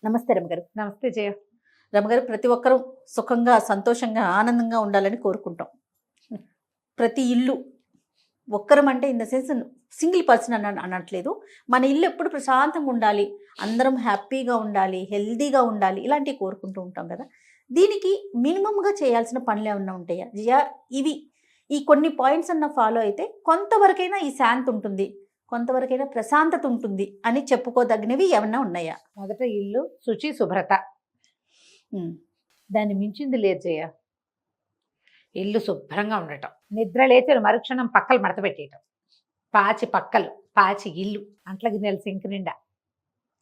నమస్తే రమగారు. నమస్తే జయ. రమగారు, ప్రతి ఒక్కరూ సుఖంగా, సంతోషంగా, ఆనందంగా ఉండాలని కోరుకుంటాం. ప్రతి ఇల్లు ఒక్కరం అంటే in the sense single person అనట్లేదు. మన ఇల్లు ఎప్పుడు ప్రశాంతంగా ఉండాలి, అందరం హ్యాపీగా ఉండాలి, హెల్దీగా ఉండాలి, ఇలాంటివి కోరుకుంటూ ఉంటాం కదా. దీనికి మినిమంగా చేయాల్సిన పనులు ఏమన్నా ఉంటాయా? ఇవి ఈ కొన్ని పాయింట్స్ అన్న ఫాలో అయితే కొంతవరకైనా ఈ శాంతి ఉంటుంది, కొంతవరకైనా ప్రశాంతత ఉంటుంది అని చెప్పుకోదగినవి ఏమన్నా ఉన్నాయా? మొదట ఇల్లు శుచి శుభ్రత, దాన్ని మించింది లేదు జయ. ఇల్లు శుభ్రంగా ఉండటం, నిద్ర లేచి మరుక్షణం పక్కలు మడత పెట్టేయటం, పాచి పక్కలు, పాచి ఇల్లు, అంట్ల గిన్నెలు సింక్ నిండా,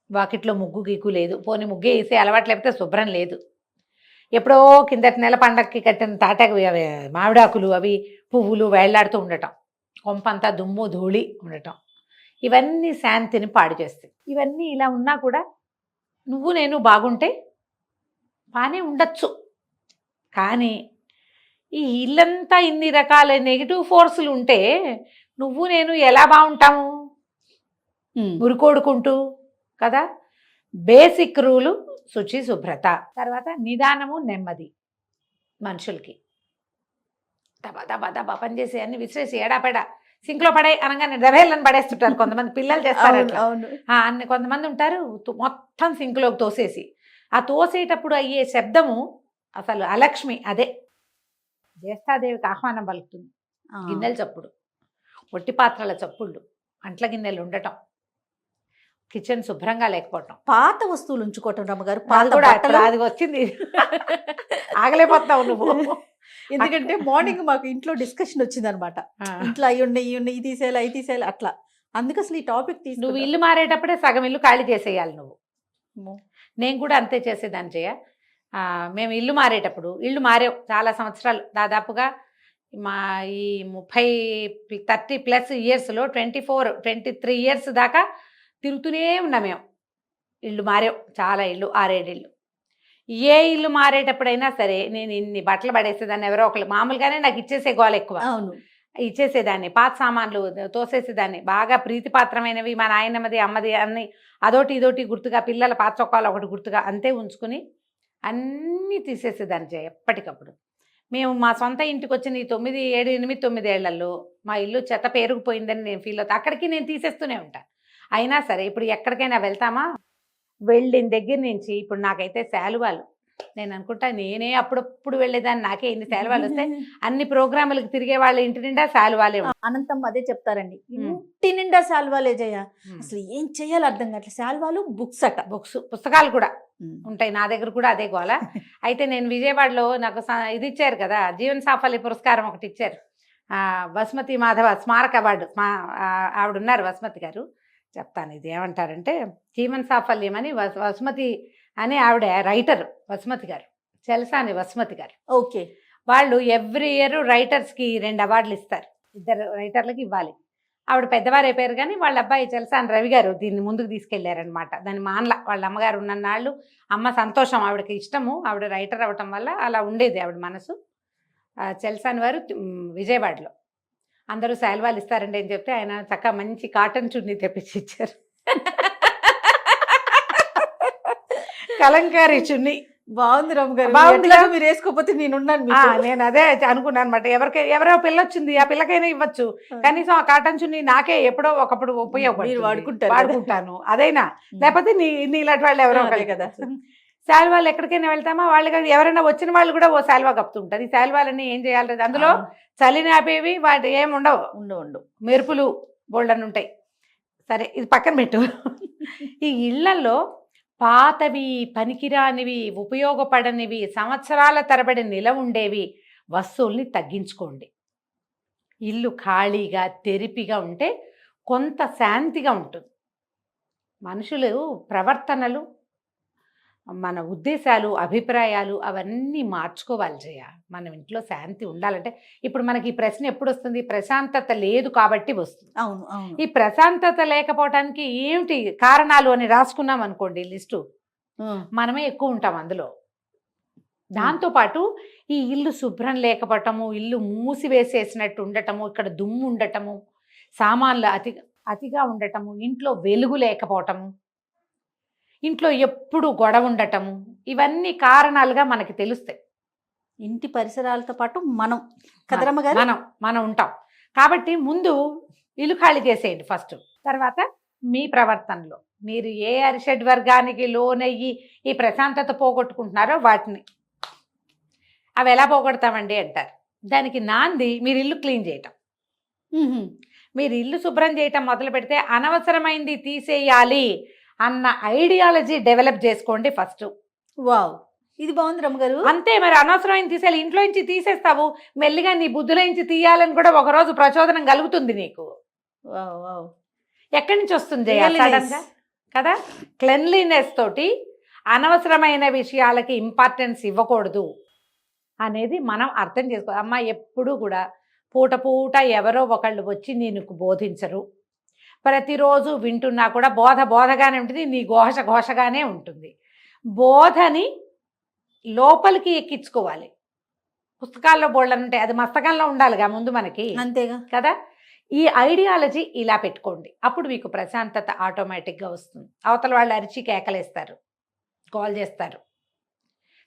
వాకిట్లో ముగ్గు గీకు లేదు, పోని ముగ్గే వేసే అలవాటు లేకపోతే శుభ్రం లేదు. ఎప్పుడో కిందటి నెల పండగకి కట్టిన తాటాకు మామిడాకులు అవి పువ్వులు వేళ్లాడుతూ ఉండటం, కొంపంతా దుమ్ము ధూళి ఉండటం, ఇవన్నీ శాంతిని పాడు చేస్తాయి. ఇవన్నీ ఇలా ఉన్నా కూడా నువ్వు నేను బాగుంటే బాగానే ఉండొచ్చు. కానీ ఈ ఇల్లంతా ఇన్ని రకాల నెగిటివ్ ఫోర్సులు ఉంటే నువ్వు నేను ఎలా బాగుంటాము? ఉరికోడుకుంటూ కదా. బేసిక్ రూలు శుచి శుభ్రత, తర్వాత నిదానము నెమ్మది. మనుషులకి దబా దబా దబా పనిచేసి అన్ని విసిరేసి ఎడాపెడా సింక్లో పడే అనగానే దవేళ్ళని పడేస్తుంటారు కొంతమంది పిల్లలు చేస్తారు. అన్ని కొంతమంది ఉంటారు మొత్తం సింక్లోకి తోసేసి, ఆ తోసేటప్పుడు అయ్యే శబ్దము అసలు అలక్ష్మి. అదే జ్యేష్ఠాదేవికి ఆహ్వానం పలుకుతుంది. గిన్నెల చప్పుడు, ఒట్టి పాత్రల చప్పుళ్ళు, అంట్ల గిన్నెలు ఉండటం, కిచెన్ శుభ్రంగా లేకపోవటం, పాత వస్తువులు ఉంచుకోవటం. రమ్మగారు, పాత కూడా అది వచ్చింది ఆగలేకపోతావు నువ్వు. ఎందుకంటే మార్నింగ్ మాకు ఇంట్లో డిస్కషన్ వచ్చింది అనమాట. ఇంట్లో అవి ఉన్నాయి ఇది తీసేయాలి అవి తీసేయాలి అట్లా. అందుకు అసలు ఈ టాపిక్ తీసి నువ్వు ఇల్లు మారేటప్పుడే సగం ఇల్లు ఖాళీ చేసేయాలి నువ్వు. నేను కూడా అంతే చేసేదాన్ని చేయ. మేము ఇల్లు మారేటప్పుడు, ఇల్లు మారేవు చాలా సంవత్సరాలు, దాదాపుగా మా ఈ 30+ ఇయర్స్లో 23 ఇయర్స్ దాకా తిరుగుతూనే ఉన్నా మేము. ఇల్లు మారేవు చాలా, ఇల్లు 6-7 ఇల్లు. ఏ ఇల్లు మారేటప్పుడైనా సరే నేను ఇన్ని బట్టలు పడేసేదాన్ని, ఎవరో ఒకళ్ళు మామూలుగానే నాకు ఇచ్చేసే గోల ఎక్కువ. అవును, ఇచ్చేసేదాన్ని, పాత సామాన్లు తోసేసేదాన్ని, బాగా ప్రీతిపాత్రమైనవి మా నాయనమ్మది అమ్మది అన్ని అదోటి ఇదోటి గుర్తుగా, పిల్లల పాత చొక్కాలు ఒకటి గుర్తుగా అంతే ఉంచుకుని అన్నీ తీసేసేదాన్ని ఎప్పటికప్పుడు. మేము మా సొంత ఇంటికి వచ్చిన ఈ 9, 7, 8, 9 ఏళ్లలో మా ఇల్లు చెత్త పేరుకుపోయిందని నేను ఫీల్ అవుతా. అక్కడికి నేను తీసేస్తూనే ఉంటాను. అయినా సరే ఇప్పుడు ఎక్కడికైనా వెళ్తామా, వెళ్ళిన దగ్గర నుంచి ఇప్పుడు నాకైతే శాలువాలు, నేను అనుకుంటా నేనే అప్పుడప్పుడు వెళ్ళేదాన్ని, నాకే ఇన్ని శాలువాలు వస్తాయి. అన్ని ప్రోగ్రాములకు తిరిగే వాళ్ళ ఇంటి నిండా శాలువాలే. అనంతం అదే చెప్తారండి, ఇంటి నిండా శాలువాలే జయ. అసలు ఏం చెయ్యాలో అర్థం కావట్లేదు. శాలువాలు, బుక్స్ అట, పుస్తకాలు కూడా ఉంటాయి నా దగ్గర కూడా, అదే గోల. అయితే నేను విజయవాడలో నాకు ఇది ఇచ్చారు కదా, జీవన సాఫల్య పురస్కారం ఒకటి ఇచ్చారు, వసుమతి మాధవ స్మారక అవార్డు. ఆవిడ ఉన్నారు వసుమతి గారు, చెప్తాను ఇది ఏమంటారంటే, జీవన సాఫల్యం అని వసుమతి అని ఆవిడ రైటర్, వసుమతి గారు, చెలసాని వసుమతి గారు. ఓకే. వాళ్ళు ఎవ్రీ ఇయర్ రైటర్స్కి 2 అవార్డులు ఇస్తారు, 2 రైటర్లకి ఇవ్వాలి. ఆవిడ పెద్దవారు అయిపోయారు కానీ వాళ్ళ అబ్బాయి చెలసాని రవి గారు దీన్ని ముందుకు తీసుకెళ్లారనమాట. దాని మాన్ల వాళ్ళ అమ్మగారు ఉన్నన్నాళ్ళు అమ్మ సంతోషం, ఆవిడకి ఇష్టము, ఆవిడ రైటర్ అవ్వటం వల్ల అలా ఉండేది ఆవిడ మనసు. చెలసాని వారు విజయవాడలో అందరూ శాల్వాలు ఇస్తారండి అని చెప్తే ఆయన చక్కగా మంచి కాటన్ చున్నీ తెప్పించి ఇచ్చారు, కలంకారీ చున్నీ. బాగుంది రమ్మగారు, బాగుంది. మీరు వేసుకోకపోతే నేనున్నాను. నేను అదే అనుకున్నాను అనమాట, ఎవరో పిల్ల వచ్చింది ఆ పిల్లకైనా ఇవ్వచ్చు, కనీసం ఆ కాటన్ చున్నీ నాకే ఎప్పుడో ఒకప్పుడు ఉపయోగపడుతుంది, వాడుకుంటాను. అదైనా లేకపోతే ఇలాంటి వాళ్ళు ఎవరో ఒకరు కదా. శాల్వాలు ఎక్కడికైనా వెళ్తామా, వాళ్ళు ఎవరైనా వచ్చిన వాళ్ళు కూడా ఓ శాల్వా కప్పుతుంటారు. ఈ శాల్వాలన్నీ ఏం చేయాలి, అందులో చలిని ఆపేవి వాటి ఏమి ఉండవు, మెరుపులు బోల్డన్ ఉంటాయి. సరే ఇది పక్కన పెట్టు. ఈ ఇళ్లలో పాతవి, పనికిరానివి, ఉపయోగపడనివి, సంవత్సరాల తరబడి నిలవ ఉండేవి వస్తువుల్ని తగ్గించుకోండి. ఇల్లు ఖాళీగా తెరిపిగా ఉంటే కొంత శాంతిగా ఉంటుంది. మనుషులు ప్రవర్తనలు, మన ఉద్దేశాలు, అభిప్రాయాలు అవన్నీ మార్చుకోవాలి జయ. మనం ఇంట్లో శాంతి ఉండాలంటే, ఇప్పుడు మనకి ఈ ప్రశ్న ఎప్పుడు వస్తుంది, ప్రశాంతత లేదు కాబట్టి వస్తుంది. అవును అవును. ఈ ప్రశాంతత లేకపోవటానికి ఏమిటి కారణాలు అని రాసుకున్నాం అనుకోండి లిస్టు, మనమే ఎక్కువ ఉంటాం అందులో. దాంతోపాటు ఈ ఇల్లు శుభ్రం లేకపోవటము, ఇల్లు మూసివేసేసినట్టు ఉండటము, ఇక్కడ దుమ్ము ఉండటము, సామాన్లు అతిగా ఉండటము, ఇంట్లో వెలుగు లేకపోవటము, ఇంట్లో ఎప్పుడు గొడవ ఉండటము, ఇవన్నీ కారణాలుగా మనకి తెలుస్తాయి. ఇంటి పరిసరాలతో పాటు మనం కదరమ్మ గారు మనం ఉంటాం కాబట్టి ముందు ఇల్లు ఖాళీ చేసేయండి ఫస్ట్. తర్వాత మీ ప్రవర్తనలో మీరు ఏ అరిషడ్ వర్గానికి లోనయ్యి ఈ ప్రశాంతత పోగొట్టుకుంటున్నారో వాటిని అవి ఎలా పోగొడతామండి అంటారు. దానికి నాంది మీరు ఇల్లు క్లీన్ చేయటం. మీరు ఇల్లు శుభ్రం చేయటం మొదలు పెడితే అనవసరమైంది తీసేయాలి అన్న ఐడియాలజీ డెవలప్ చేసుకోండి ఫస్ట్. వావ్, ఇది బాగుంది రమ్మగారు. అంతే, మరి అనవసరమైంది తీసేయాలి. ఇంట్లో నుంచి తీసేస్తావు, మెల్లిగా నీ బుద్ధుల నుంచి తీయాలని కూడా ఒకరోజు ప్రచోదనం కలుగుతుంది నీకు. ఎక్కడి నుంచి వస్తుంది సడన్ గా కదా? క్లెన్లీనెస్ తోటి అనవసరమైన విషయాలకి ఇంపార్టెన్స్ ఇవ్వకూడదు అనేది మనం అర్థం చేసుకోవాలి. అమ్మ ఎప్పుడూ కూడా పూట పూట ఎవరో ఒకళ్ళు వచ్చి నీకు బోధించరు. ప్రతిరోజు వింటున్నా కూడా బోధగానే ఉంటుంది, నీ ఘోషగానే ఉంటుంది. బోధని లోపలికి ఎక్కించుకోవాలి. పుస్తకాల్లో బోళ్ళని ఉంటాయి, అది మస్తకంలో ఉండాలిగా ముందు మనకి, అంతేగా కదా? ఈ ఐడియాలజీ ఇలా పెట్టుకోండి, అప్పుడు మీకు ప్రశాంతత ఆటోమేటిక్గా వస్తుంది. అవతల వాళ్ళు అరిచి కేకలేస్తారు, కాల్ చేస్తారు.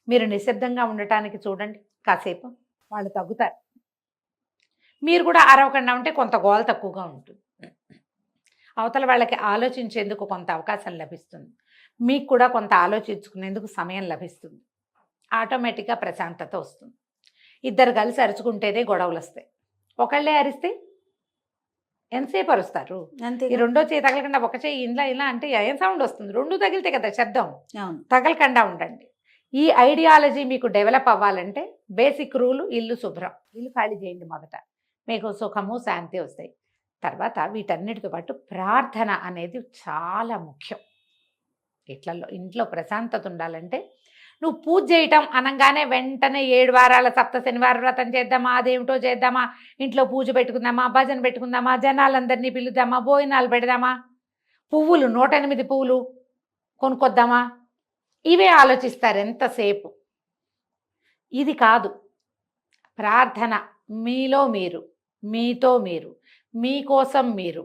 మీరు నిశ్శబ్దంగా ఉండటానికి చూడండి కాసేపు, వాళ్ళు తగ్గుతారు. మీరు కూడా అరవకుండా ఉంటే కొంత గోల తక్కువగా ఉంటుంది. అవతల వాళ్ళకి ఆలోచించేందుకు కొంత అవకాశం లభిస్తుంది, మీకు కూడా కొంత ఆలోచించుకునేందుకు సమయం లభిస్తుంది. ఆటోమేటిక్గా ప్రశాంతత వస్తుంది. ఇద్దరు కలిసి అరుచుకుంటేనే గొడవలు వస్తాయి. ఒకళ్ళే అరిస్తే ఎంతసేపు అరుస్తారు? అంతే. ఈ రెండో చేయి తగలకుండా ఒక చేయి ఇలా అంటే ఏం సౌండ్ వస్తుంది? రెండు తగిలితే కదా శబ్దం. తగలకుండా ఉండండి. ఈ ఐడియాలజీ మీకు డెవలప్ అవ్వాలంటే బేసిక్ రూలు ఇల్లు శుభ్రం, ఇల్లు ఖాళీ చేయండి మొదట, మీకు సుఖము శాంతి వస్తాయి. తర్వాత వీటన్నిటితో పాటు ప్రార్థన అనేది చాలా ముఖ్యం. ఇంట్లో ప్రశాంతత ఉండాలంటే నువ్వు పూజ చేయటం అనగానే వెంటనే 7 వారాల సప్త శనివార వ్రతం చేద్దామా, అదేమిటో చేద్దామా, ఇంట్లో పూజ పెట్టుకుందామా, భజన పెట్టుకుందామా, జనాలందరినీ పిలుద్దామా, భోజనాలు పెడదామా, పువ్వులు 108 పువ్వులు కొనుక్కొద్దామా, ఇవే ఆలోచిస్తారు ఎంతసేపు. ఇది కాదు ప్రార్థన. మీలో మీరు, మీతో మీరు, మీకోసం మీరు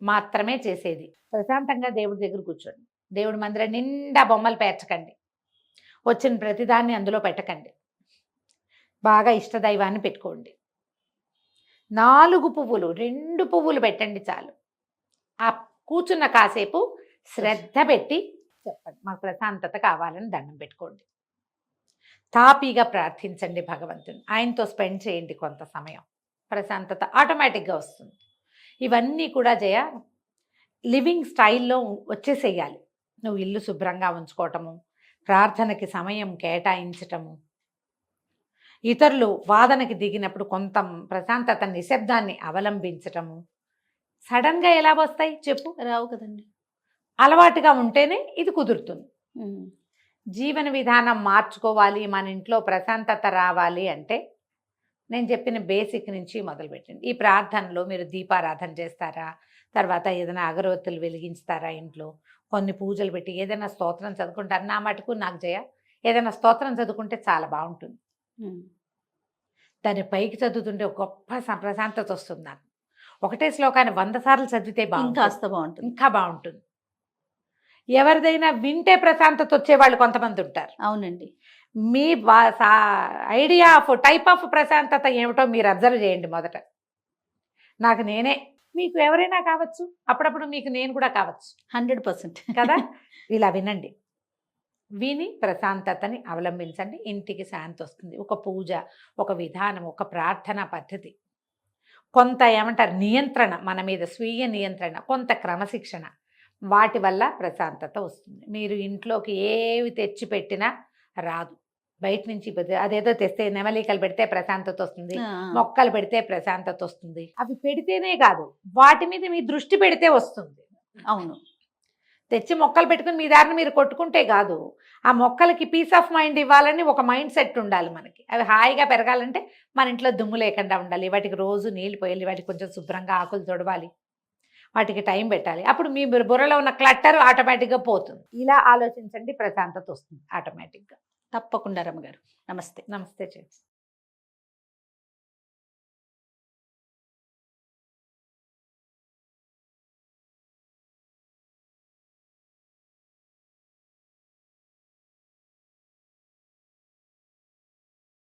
మాత్రమే చేసేది. ప్రశాంతంగా దేవుడి దగ్గర కూర్చోండి. దేవుడి మందిరం నిండా బొమ్మలు పేర్చకండి, వచ్చిన ప్రతిదాన్ని అందులో పెట్టకండి. బాగా ఇష్టదైవాన్ని పెట్టుకోండి. 4 పువ్వులు, 2 పువ్వులు పెట్టండి చాలు. ఆ కూర్చున్న కాసేపు శ్రద్ధ పెట్టి చెప్పండి, మాకు ప్రశాంతత కావాలని దండం పెట్టుకోండి. తాపీగా ప్రార్థించండి భగవంతుని, ఆయనతో స్పెండ్ చేయండి కొంత సమయం. ప్రశాంతత ఆటోమేటిక్గా వస్తుంది. ఇవన్నీ కూడా లివింగ్ స్టైల్లో వచ్చేసేయాలి. నువ్వు ఇల్లు శుభ్రంగా ఉంచుకోవటము, ప్రార్థనకి సమయం కేటాయించటము, ఇతరులు వాదనకి దిగినప్పుడు కొంత ప్రశాంతత నిశ్శబ్దాన్ని అవలంబించటము. సడన్గా ఎలా వస్తాయి చెప్పు? రావు కదండి. అలవాటుగా ఉంటేనే ఇది కుదురుతుంది. జీవన విధానం మార్చుకోవాలి, మన ఇంట్లో ప్రశాంతత రావాలి అంటే నేను చెప్పిన బేసిక్ నుంచి మొదలుపెట్టండి. ఈ ప్రార్థనలో మీరు దీపారాధన చేస్తారా, తర్వాత ఏదైనా అగరవత్తులు వెలిగించుతారా, ఇంట్లో కొన్ని పూజలు పెట్టి ఏదైనా స్తోత్రం చదువుకుంటారు. నా మటుకు నాకు ఏదైనా స్తోత్రం చదువుకుంటే చాలా బాగుంటుంది. దాన్ని పైకి చదువుతుంటే ఒక గొప్ప ప్రశాంతత వస్తుంది నాకు. ఒకటే శ్లోకాన్ని 100 సార్లు చదివితే బాగుంటుంది, ఇంకా బాగుంటుంది. ఎవరిదైనా వింటే ప్రశాంతత వచ్చేవాళ్ళు కొంతమంది ఉంటారు. అవునండి. మీ ఐడియా ఆఫ్ టైప్ ఆఫ్ ప్రశాంతత ఏమిటో మీరు అబ్జర్వ్ చేయండి మొదట. నాకు నేనే, మీకు ఎవరైనా కావచ్చు, అప్పుడప్పుడు మీకు నేను కూడా కావచ్చు. 100% కదా? ఇలా వినండి, విని ప్రశాంతతని అవలంబించండి. ఇంటికి శాంతి వస్తుంది. ఒక పూజ, ఒక విధానం, ఒక ప్రార్థనా పద్ధతి, కొంత ఏమంటారు నియంత్రణ, మన మీద స్వీయ నియంత్రణ, కొంత క్రమశిక్షణ, వాటి వల్ల ప్రశాంతత వస్తుంది. మీరు ఇంట్లోకి ఏవి తెచ్చి పెట్టినా రాదు. బయట నుంచి అదేదో తెస్తే నెమలికలు పెడితే ప్రశాంతత వస్తుంది, మొక్కలు పెడితే ప్రశాంతత వస్తుంది. అవి పెడితేనే కాదు, వాటి మీద మీ దృష్టి పెడితే వస్తుంది. అవును. తెచ్చి మొక్కలు పెట్టుకుని మీ దారిని మీరు కొట్టుకుంటే కాదు, ఆ మొక్కలకి పీస్ ఆఫ్ మైండ్ ఇవ్వాలని ఒక మైండ్ సెట్ ఉండాలి మనకి. అవి హాయిగా పెరగాలంటే మన ఇంట్లో దుమ్ము లేకుండా ఉండాలి. వాటికి రోజు నీళ్ళు పోయాలి, వాటికి కొంచెం శుభ్రంగా ఆకులు తొడవాలి, వాటికి టైం పెట్టాలి. అప్పుడు మీ బుర్రలో ఉన్న క్లట్టర్ ఆటోమేటిక్గా పోతుంది. ఇలా ఆలోచించండి, ప్రశాంతత వస్తుంది ఆటోమేటిక్గా. తప్పకుండా రమ్మగారు. నమస్తే. నమస్తే.